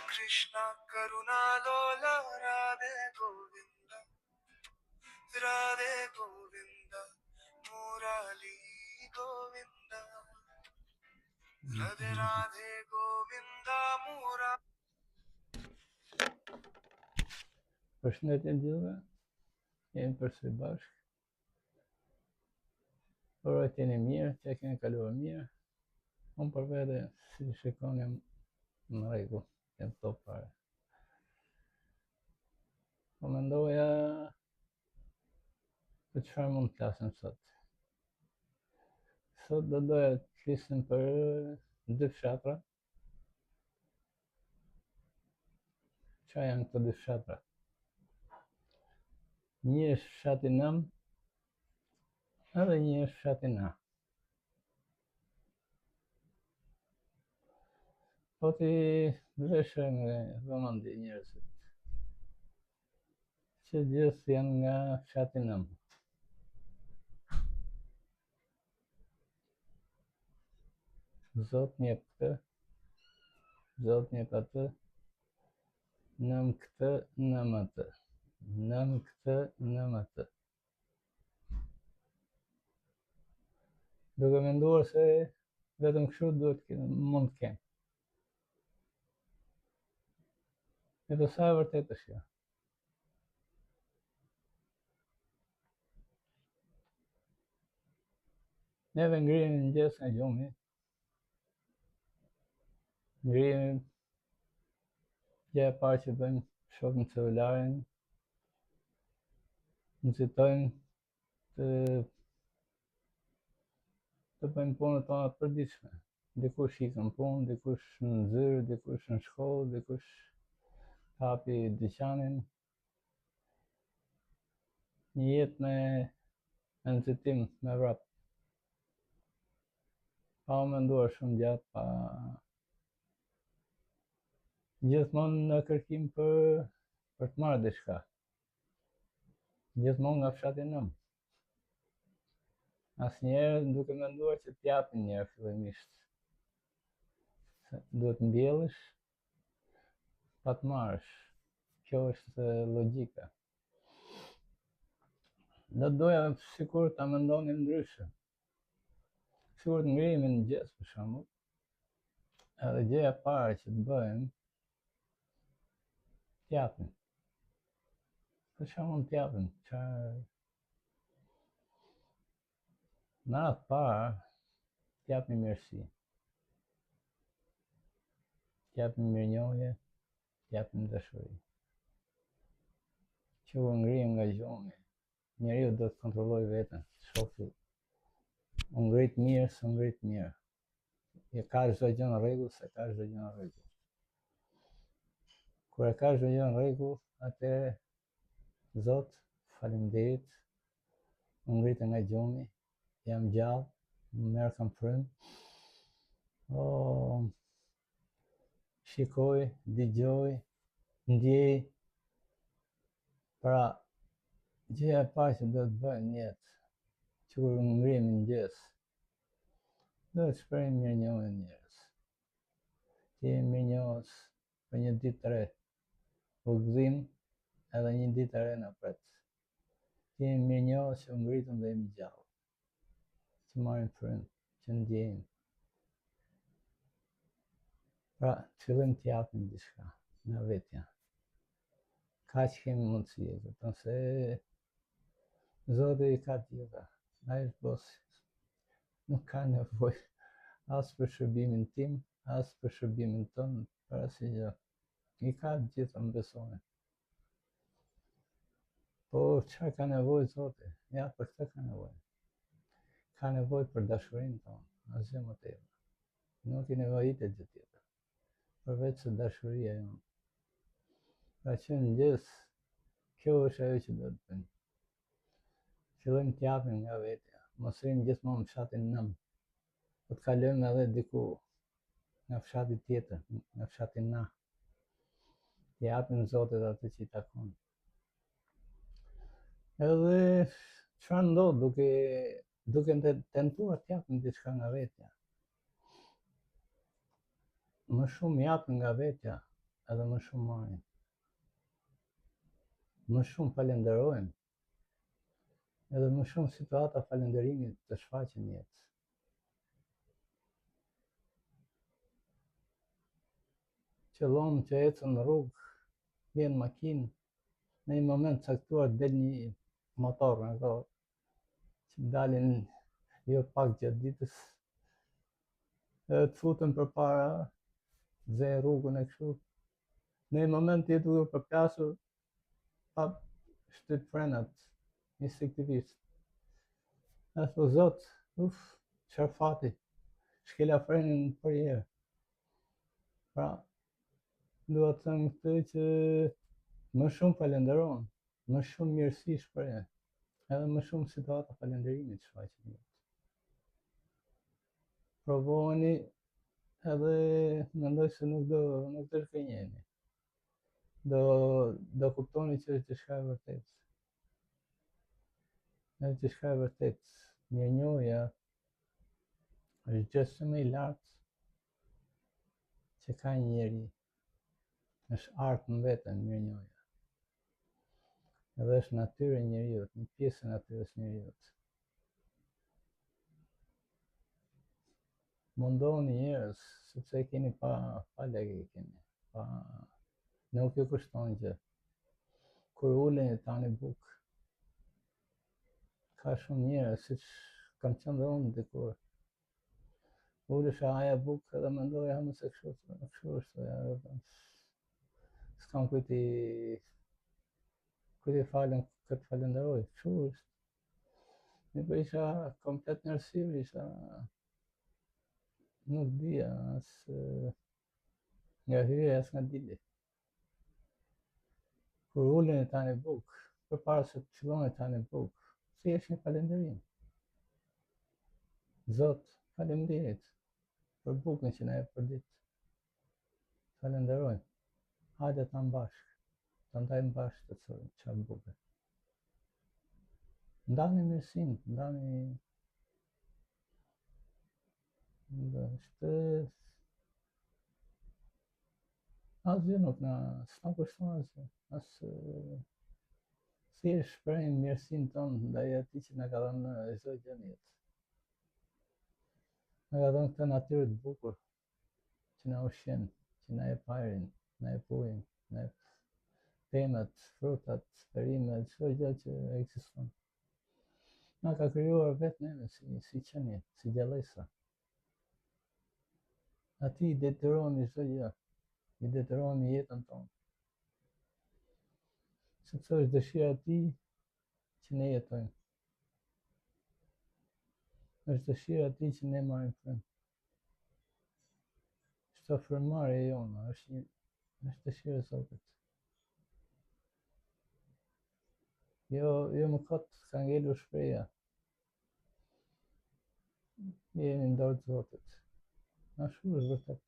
Krishna Karuna Lola Radhe Govinda Radhe Govinda Murali Govinda Radhe Radhe Govinda Murali. Përshëndetje gjithëve, jemi përsëri bashkë. Uroj të jeni mirë, që e keni kaluar mirë. Unë për vete, si shikoni, jam në rregull, jam top fare. Po mendoja për çfarë mund të flasim sot. Sot do doja të flisim për dy fshatra. Çfarë janë këto dy fshatra? Një është fshati Nam, edhe një është fshati Na. Po ti veshë me vëmendje njerëzit që gjithë janë nga fshati Nam. Zot njep këtë, Zot njep atë, Nam këtë, Nam atë, Nam këtë, Nam atë. Duke menduar se vetëm kështu mund të kemë. E po sa e vërtet është kjo? Neve ngrihemi në mëngjes nga gjumi, ngrihemi, gjëja e parë që bëjmë, shohim celularin, nxitojmë të bëjmë punët tona të përditshme. Dikush ikën në punë, dikush në zyrë, dikush në shkollë, dikush hapi dyqanin. Një jetë me nxitim me vrap. Pa u menduar shumë gjatë, pa gjithmonë në kërkim për të marrë diçka. Gjithmonë nga fshati Nam. Asnjëherë duke menduar që t'japin një herë fillimisht. Duhet mbjellësh pa të marrësh. Kjo është logjika. Do doja sikur ta mendonin ndryshe. Sikur të ngrihemi në mëngjes për shembull, edhe gjëja e parë që të bëjmë, t'japim. Për shembull t'japim, në radhë parë, t'japim mirësi. T'japim mirënjohje, t'japim dashuri. Që u ngrihem nga gjumi, njeriu do të kontrolloj veten, shohë u ngrit mirë, s'u ngrit mirë. E ka çdo gjë në rregull, se ka çdo gjë në rregull. Kur e ka çdo gjë në rregull, atëherë Zot, faleminderit, u ngritëm nga gjumi, jam gjallë, më merr kam frymë. Shikoj, dëgjoj, ndjej. Pra, gjëja e parë që do të bëjmë në jetë, që kur ngrihemi në mëngjes, do të shprehim mirënjohje njerëz. Të jemi mirënjohës për një ditë të re, udhëzim edhe një ditë e re na pret. Të jemi mirënjohës që u ngritëm dhe jemi gjallë, që marrim frymë, që ndjejmë. Pra, të fillim të japim diçka nga vetja. Kaq kemi mundësi, vetëm se Zoti i ka të gjitha. Ai është bosi. Nuk ka nevojë as për shërbimin tim, as për shërbimin tënd, për asnjë gjë. I ka të gjitha, më besoni. Po çfarë ka nevojë Zoti? Ja, për këtë ka nevojë. Ka nevojë për dashurinë tonë, asgjë më tepër. Nuk i nevojitet gjë tjetër, përveç se dashuria jonë. Pra që në mëngjes, kjo është ajo që do të bëjmë. Fillojmë të japim nga vetja, mos rrim gjithmonë në fshatin Nam. Po të kalojmë edhe diku nga fshati tjetër, nga fshati Na. Të japim Zotit atë që i takon. Edhe çfarë ndodh duke tentuar të japim diçka nga vetja. Më shumë japim nga vetja, edhe më shumë marrim. Më shumë falenderojmë, edhe më shumë situata falënderimit të shfaqen në jetë. Qëllon që ecën në rrugë, vjen makinë, në një moment caktuar del një motor nga ato që dalin jo pak gjatë ditës, edhe të futen përpara, ze rrugën e kështu. Në një moment je duke përplasur, pap shtyp frenat instinktivisht. E thë Zot, çfarë fati, shkela frenin për herë. Pra, dua të them këtë që më shumë falenderon, më shumë mirësi shpreh, edhe më shumë situata falënderimit shfaqen. Provoheni edhe mendoj se nuk do shkënjeni. Do kuptoni që është diçka e vërtetë. Është diçka e vërtetë. Mirënjohja është gjëja më e lartë që ka një njeri. Është art në veten mirënjohja. Edhe është natyra e njeriu, një pjesë e natyrës së njeriu. Mundohuni njerëz, sepse e keni pa lekë keni. Nuk ju kushton gjë. Kur uleni tani bukë. Ka shumë njerëz, siç kam qenë dhe unë dikur. Ulesha haja bukë edhe mendoja më se kështu është, s'kam kujt i falen këtë falenderoj, kështu është. Po isha komplet në arsyr, isha nuk dija as nga hyrja as nga dili. Kur uleni tani bukë, përpara se të filloni tani bukë, thjesht një falenderim. Zot, faleminderit për bukën që na jep për ditë. Falenderojmë. Hajde ta bashkë, ta ndajmë bashkë të çfarë buke. Ndani mirësinë, ndani është asgjë nuk s'na kushton asgjë. Thjesht shprehim mirësinë tonë ndaj atij që na ka dhënë çdo gjë në jetë. Na ka dhënë këtë natyrë të bukur që na ushqen, që na jep ajrin, na jep ujin, na jep pemët, frutat, perimet, çdo gjë që ekziston. Na ka krijuar vetë neve si qenie, si gjallësa. Atij i detyrohemi çdo gjë, i detyrohemi jetën tonë. Sepse është dëshira e tij që ne jetojmë. Është dëshira e tij që ne marrim frymë. Çdo frymëmarrje jone është dëshira e Zotit. Jo më kot ka ngelur shpreha. Jemi në dorë të Zotit. Ashtu është vërtet.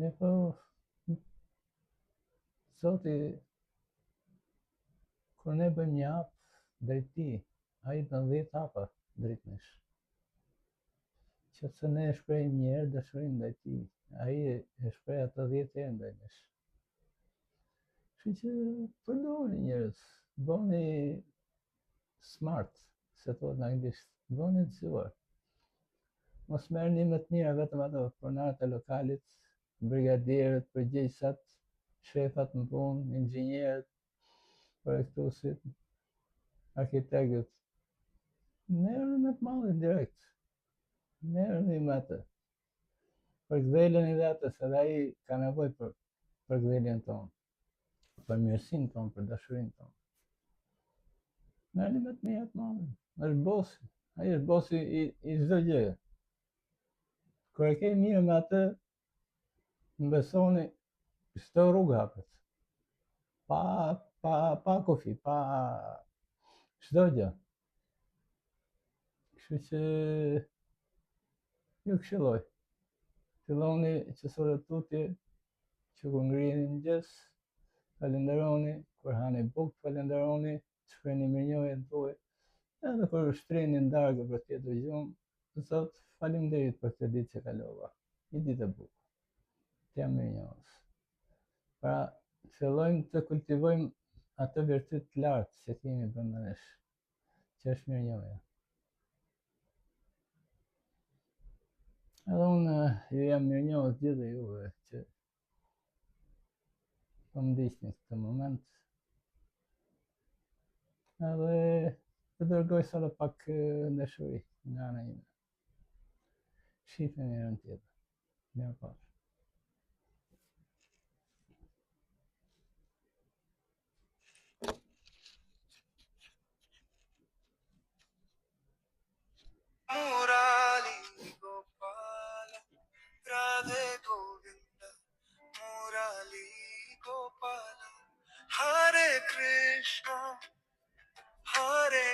Ne po Zoti, kur ne bëjmë një hap drejt tij, ai bën 10 hapa drejt nesh. Qëse ne e shprehim një herë dashurinë ndaj tij, ai e shpreh ato 10 herë ndaj nesh. Kështu që përdoruni njerëz, bëni smart, se thotë në anglisht, bëni të zgjuar. Mos merrni më të mira vetëm ato pronarët e lokalit, brigadierët, përgjegjësat, shefat në punë, inxhinierët, projektuesit, arkitektët. Merrni me të madhin direkt. Merrni me atë. Përkthjeleni dhe atë, se ai ka nevojë për përkthjeljen tonë, për mirësinë tonë, për dashurinë tonë. Merrni me të mira të madhin. Është bosi. Ai është bosi i çdo gjëje. Kur e ke mirë me atë, më besoni, çdo rrugë hapet. Pa kufi, pa çdo gjë. Kështu që ju këshilloj. Filloni që sot tutje, që kur ngriheni mëngjes, falenderoni, kur hani bukë, falenderoni, shprehni mirënjohjen tuaj. Edhe kur shtriheni në darkë për tjetër gjumë, Zot, faleminderit për këtë ditë që kalova. Një ditë e bukur. të jam mirënjohës. Pra, fillojmë të kultivojmë atë virtyt të lartë që kemi brenda nesh, që është mirënjohja. Edhe unë ju jam mirënjohës gjithë juve që po më ndiqni këtë moment. Edhe të dërgoj sa dhe pak dashuri nga ana ime. Shihemi herën tjetër. Mirëpafshim. Murali Gopala, Radhe Govinda, Murali Gopala, Hare Krishna, Hare